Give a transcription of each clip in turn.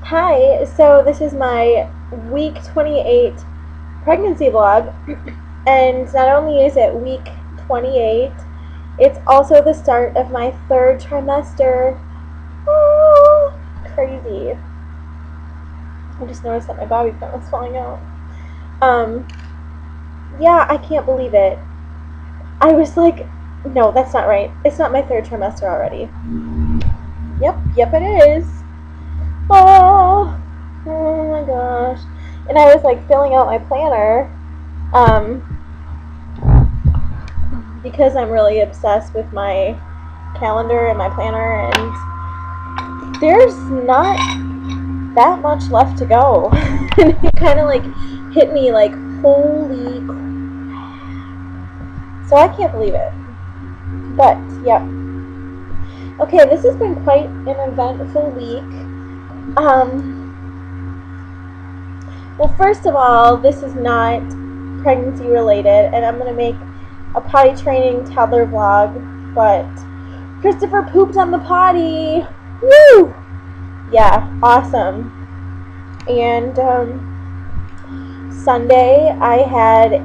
Hi, so this is my week 28 pregnancy vlog, and not only is it week 28, it's also the start of my third trimester. Oh, crazy. I just noticed that my bobby pin was falling out. Um, yeah, I can't believe it. I was like, no, that's not right. It's not my third trimester already. Yep, it is. Oh, oh my gosh. And I was like filling out my planner um, because I'm really obsessed with my calendar and my planner, and there's not that much left to go. And it kind of like hit me like, holy crap. So I can't believe it. But, yep. Okay, this has been quite an eventful week. Well, first of all, this is not pregnancy related, and I'm going to make a potty training toddler vlog, but Christopher pooped on the potty. Woo! Yeah, awesome. And Sunday I had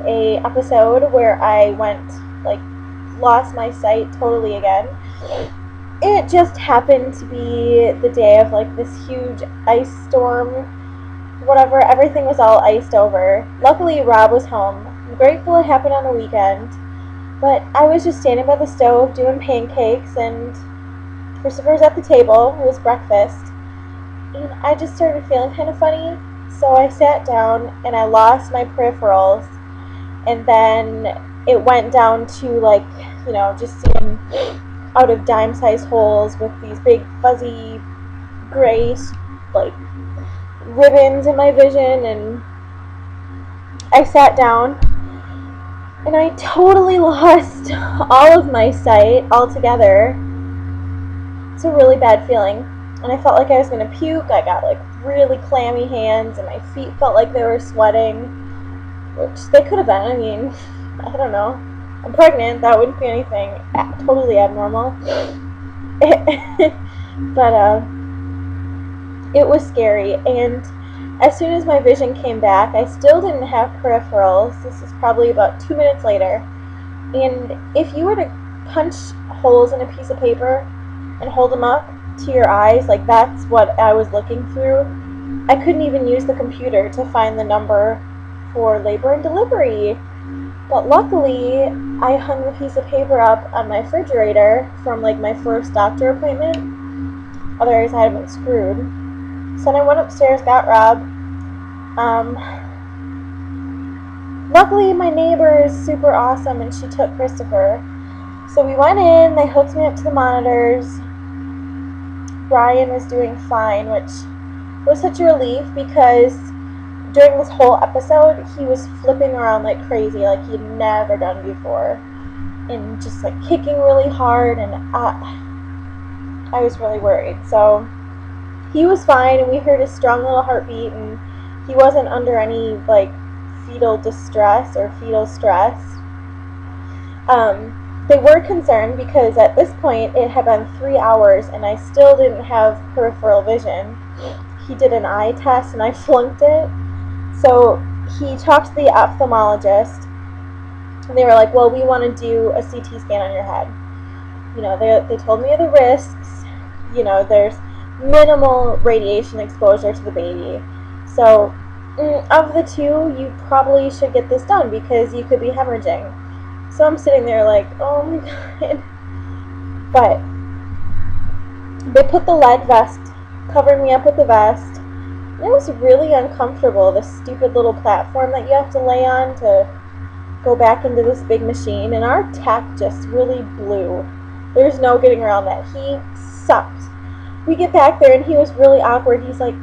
a episode where I lost my sight totally again. It just happened to be the day of like this huge ice storm, whatever. Everything was all iced over. Luckily, Rob was home. I'm grateful it happened on a weekend, but I was just standing by the stove doing pancakes, and Christopher was at the table. It was breakfast, and I just started feeling kind of funny, so I sat down and I lost my peripherals, and then it went down to just seeing out of dime-sized holes with these big fuzzy gray ribbons in my vision, and I sat down and I totally lost all of my sight altogether. It's a really bad feeling, and I felt like I was going to puke. I got like really clammy hands, and my feet felt like they were sweating, which they could have been. I mean, I don't know. I'm pregnant. That wouldn't be anything totally abnormal. But it was scary, and as soon as my vision came back, I still didn't have peripherals. This is probably about 2 minutes later, and if you were to punch holes in a piece of paper and hold them up to your eyes, like that's what I was looking through, I couldn't even use the computer to find the number for labor and delivery. But luckily, I hung the piece of paper up on my refrigerator from like my first doctor appointment. Otherwise, I'd have been screwed. So then I went upstairs, got Rob. Luckily, my neighbor is super awesome, and she took Christopher. So we went in, they hooked me up to the monitors. Brian was doing fine, which was such a relief because during this whole episode, he was flipping around like crazy, like he'd never done before, and just like kicking really hard, and I was really worried. So he was fine, and we heard his strong little heartbeat, and he wasn't under any like fetal distress or fetal stress. They were concerned because at this point it had been 3 hours and I still didn't have peripheral vision. He did an eye test and I flunked it. So he talked to the ophthalmologist, and they were like, well, we want to do a CT scan on your head. You know, they told me of the risks. You know, there's minimal radiation exposure to the baby. So of the two, you probably should get this done because you could be hemorrhaging. So I'm sitting there like, oh my god. But they put the lead vest, covered me up with the vest. It was really uncomfortable, this stupid little platform that you have to lay on to go back into this big machine, and our tech just really blew. There's no getting around that. He sucked. We get back there and he was really awkward. He's like,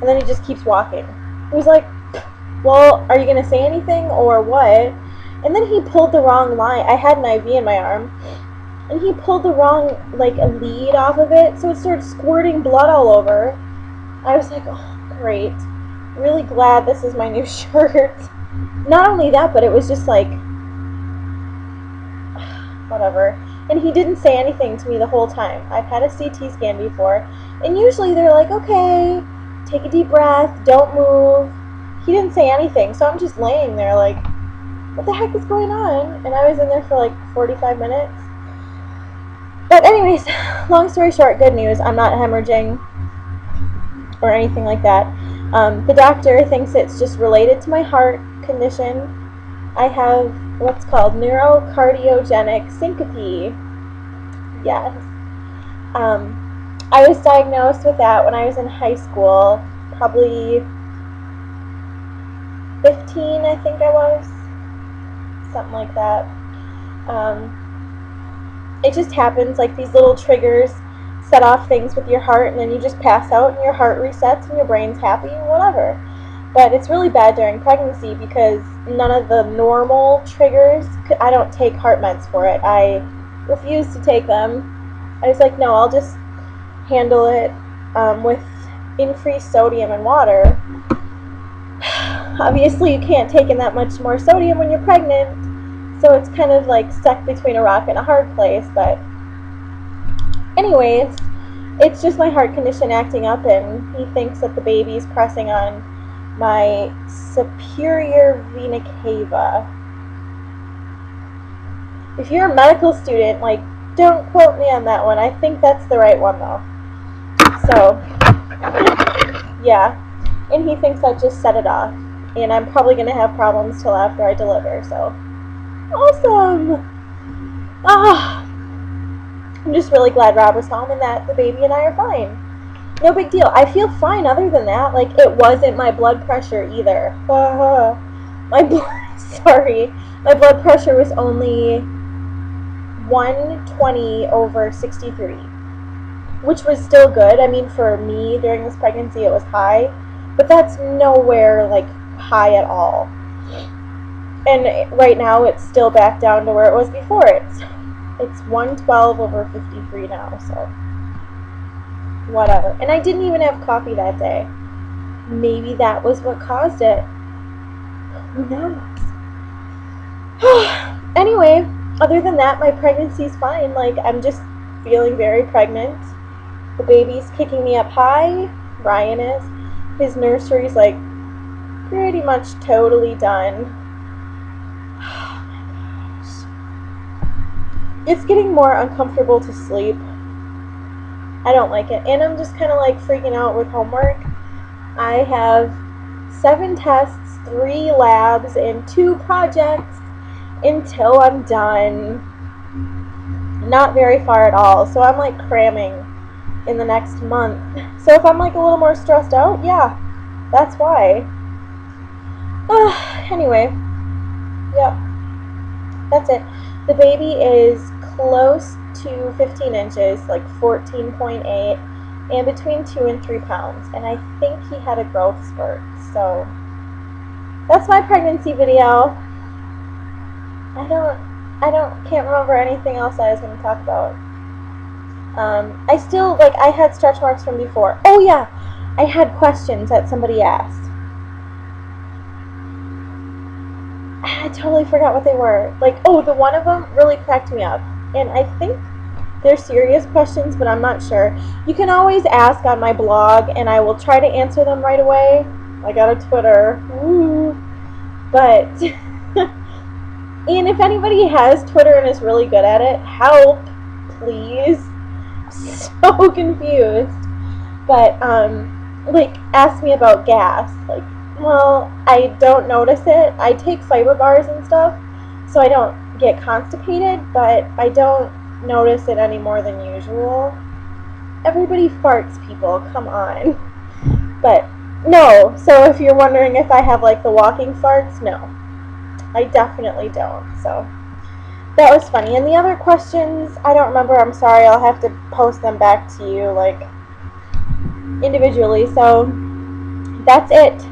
and then he just keeps walking. He was like, well, are you going to say anything or what? And then he pulled the wrong line. I had an IV in my arm, and he pulled the wrong, a lead off of it, so it started squirting blood all over. I was like, oh, great. Really glad this is my new shirt. Not only that, but it was just like, whatever. And he didn't say anything to me the whole time. I've had a CT scan before, and usually they're like, okay, take a deep breath, don't move. He didn't say anything, so I'm just laying there like, what the heck is going on? And I was in there for like 45 minutes. But anyways, long story short, good news. I'm not hemorrhaging or anything like that. The doctor thinks it's just related to my heart condition. I have what's called neurocardiogenic syncope. Yes. I was diagnosed with that when I was in high school, probably 15, I think I was. Something like that. It just happens, like these little triggers set off things with your heart, and then you just pass out and your heart resets and your brain's happy and whatever. But it's really bad during pregnancy because none of the normal triggers, I don't take heart meds for it. I refuse to take them. I was like, no, I'll just handle it with increased sodium and water. Obviously, you can't take in that much more sodium when you're pregnant, so it's kind of like stuck between a rock and a hard place. But anyways, it's just my heart condition acting up, and he thinks that the baby's pressing on my superior vena cava. If you're a medical student, like, don't quote me on that one. I think that's the right one, though. So, yeah. And he thinks I just set it off. And I'm probably going to have problems till after I deliver, so. Awesome! I'm just really glad Rob was home and that the baby and I are fine. No big deal. I feel fine other than that. Like, it wasn't my blood pressure either. My blood pressure was only 120/63, which was still good. I mean, for me during this pregnancy it was high, but that's nowhere like high at all. And right now it's still back down to where it was before. It's 112/53 now, so whatever. And I didn't even have coffee that day. Maybe that was what caused it. Who knows? Anyway, other than that, my pregnancy's fine. Like, I'm just feeling very pregnant. The baby's kicking me up high. Ryan is. His nursery's like pretty much totally done. Oh my gosh. It's getting more uncomfortable to sleep. I don't like it. And I'm just kind of like freaking out with homework. I have 7 tests, 3 labs, and 2 projects until I'm done. Not very far at all. So I'm like cramming in the next month. So if I'm like a little more stressed out, yeah, that's why. Anyway, yep, that's it. The baby is close to 15 inches, like 14.8, and between 2 and 3 pounds. And I think he had a growth spurt. So that's my pregnancy video. Can't remember anything else I was going to talk about. I still, like, I had stretch marks from before. Oh yeah, I had questions that somebody asked. I totally forgot what they were. Like, oh, the one of them really cracked me up. And I think they're serious questions, but I'm not sure. You can always ask on my blog, and I will try to answer them right away. I got a Twitter. Woo. But, and if anybody has Twitter and is really good at it, help, please. So confused. But, like, ask me about gas. Like, well, I don't notice it. I take fiber bars and stuff, so I don't get constipated, but I don't notice it any more than usual. Everybody farts, people. Come on. But, no. So if you're wondering if I have, like, the walking farts, no. I definitely don't. So that was funny. And the other questions, I don't remember. I'm sorry. I'll have to post them back to you, like, individually. So that's it.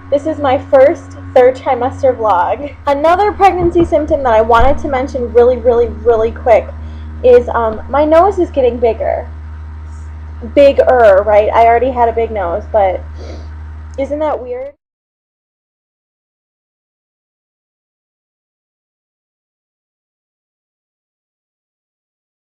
This is my first 3rd trimester vlog. Another pregnancy symptom that I wanted to mention really, really, really quick is my nose is getting bigger. Bigger, right? I already had a big nose, but isn't that weird?